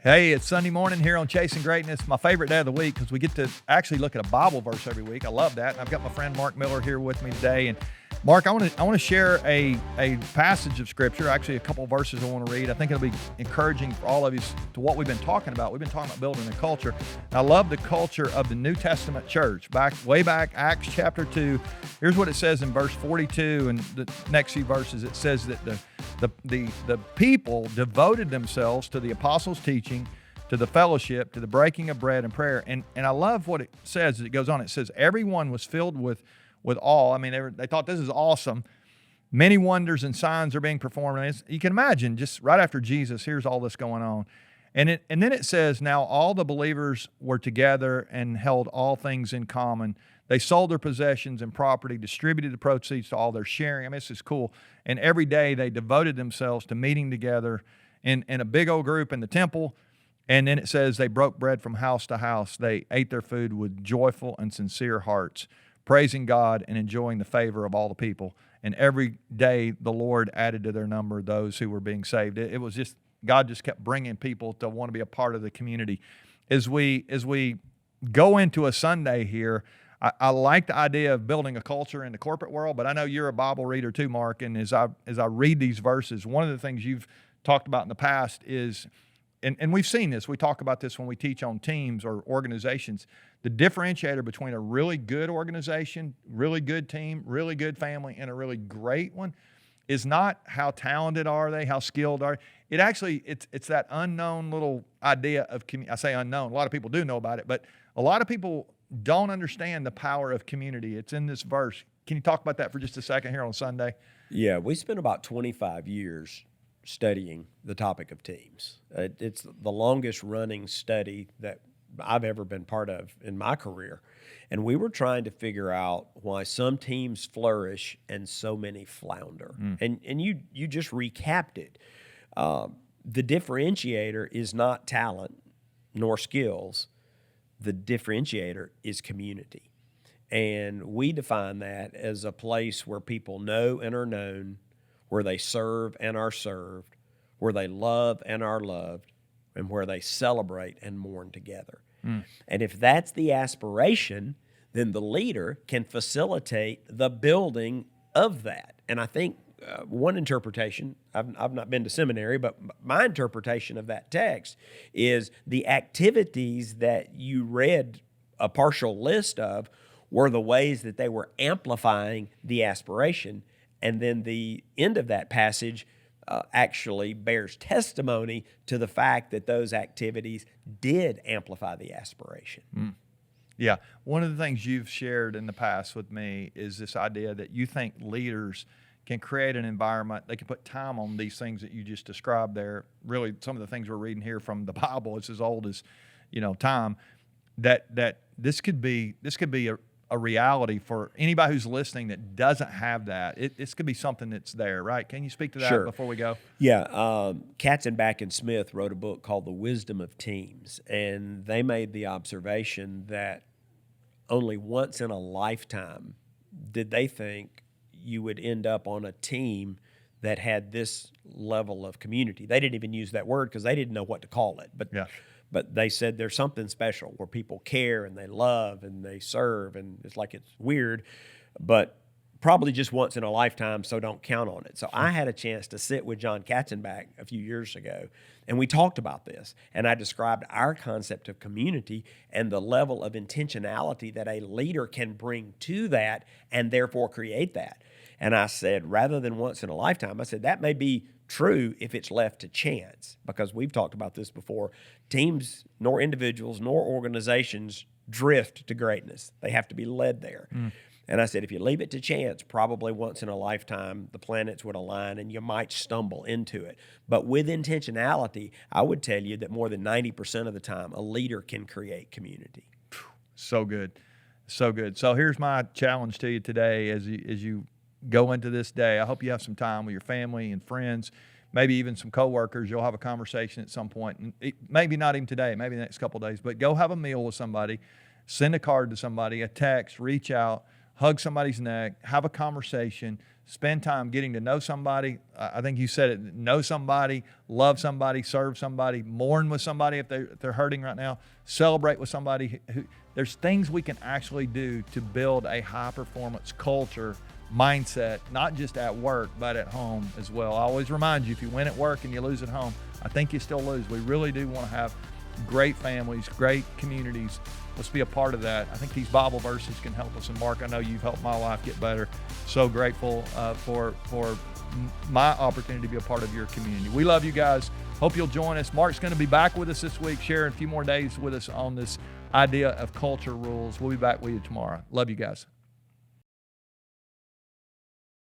Hey, it's Sunday morning here on Chasing Greatness, my favorite day of the week because we get to actually look at a Bible verse every week. I love that. And I've got my friend Mark Miller here with me today. And Mark, I want to share a passage of Scripture, actually a couple of verses I want to read. I think it'll be encouraging for all of you to what we've been talking about. We've been talking about building a culture. And I love the culture of the New Testament church. Way back, Acts chapter 2. Here's what it says in verse 42 and the next few verses. It says that the people devoted themselves to the apostles' teaching, to the fellowship, to the breaking of bread and prayer. And I love what it says as it goes on. It says, everyone was filled with awe. I mean, they thought this is awesome. Many wonders and signs are being performed. And you can imagine, just right after Jesus, here's all this going on. And then it says, now all the believers were together and held all things in common. They sold their possessions and property, distributed the proceeds to all their sharing. I mean, this is cool. And every day they devoted themselves to meeting together in a big old group in the temple. And then it says they broke bread from house to house. They ate their food with joyful and sincere hearts, praising God and enjoying the favor of all the people. And every day the Lord added to their number those who were being saved. It was just, God just kept bringing people to want to be a part of the community. As we go into a Sunday here, I like the idea of building a culture in the corporate world, but I know you're a Bible reader too, Mark. And as I read these verses, one of the things you've talked about in the past is, and we've seen this, we talk about this when we teach on teams or organizations, the differentiator between a really good organization, really good team, really good family, and a really great one is not how talented are they, how skilled are they. It actually, it's that unknown little idea of, I say unknown, a lot of people do know about it, but a lot of people don't understand the power of community. It's in this verse. Can you talk about that for just a second here on Sunday? Yeah, we spent about 25 years studying the topic of teams. It's the longest running study that I've ever been part of in my career. And we were trying to figure out why some teams flourish and so many flounder. And you just recapped it. The differentiator is not talent nor skills. The differentiator is community. And we define that as a place where people know and are known, where they serve and are served, where they love and are loved, and where they celebrate and mourn together. And if that's the aspiration, then the leader can facilitate the building of that. And I think one interpretation, I've not been to seminary, but my interpretation of that text is the activities that you read a partial list of were the ways that they were amplifying the aspiration. And then the end of that passage actually bears testimony to the fact that those activities did amplify the aspiration. Yeah. One of the things you've shared in the past with me is this idea that you think leaders can create an environment, they can put time on these things that you just described there. Really, some of the things we're reading here from the Bible, it's as old as, time, that this could be a reality for anybody who's listening that doesn't have that. This could be something that's there, right? Can you speak to that Sure. before we go? Yeah. Katzenbach and Smith wrote a book called The Wisdom of Teams, and they made the observation that only once in a lifetime did they think you would end up on a team that had this level of community. They didn't even use that word because they didn't know what to call it. But they said there's something special where people care and they love and they serve, and it's like it's weird, but probably just once in a lifetime, so don't count on it. So I had a chance to sit with John Katzenbach a few years ago, and we talked about this, and I described our concept of community and the level of intentionality that a leader can bring to that and therefore create that. And I said, rather than once in a lifetime, I said, that may be true if it's left to chance, because we've talked about this before. Teams, nor individuals, nor organizations drift to greatness. They have to be led there. And I said, if you leave it to chance, probably once in a lifetime, the planets would align and you might stumble into it. But with intentionality, I would tell you that more than 90% of the time, a leader can create community. So good. So good. So here's my challenge to you today as you go into this day. I hope you have some time with your family and friends, maybe even some coworkers. You'll have a conversation at some point, and maybe not even today, maybe the next couple of days, but go have a meal with somebody, send a card to somebody, a text, reach out, hug somebody's neck, have a conversation, spend time getting to know somebody. I think you said it, know somebody, love somebody, serve somebody, mourn with somebody if they're hurting right now, celebrate with somebody. There's things we can actually do to build a high-performance culture mindset, not just at work, but at home as well. I always remind you, if you win at work and you lose at home, I think you still lose. We really do want to have great families, great communities. Let's be a part of that. I think these Bible verses can help us. And Mark, I know you've helped my life get better. So grateful for my opportunity to be a part of your community. We love you guys. Hope you'll join us. Mark's going to be back with us this week, sharing a few more days with us on this idea of culture rules. We'll be back with you tomorrow. Love you guys.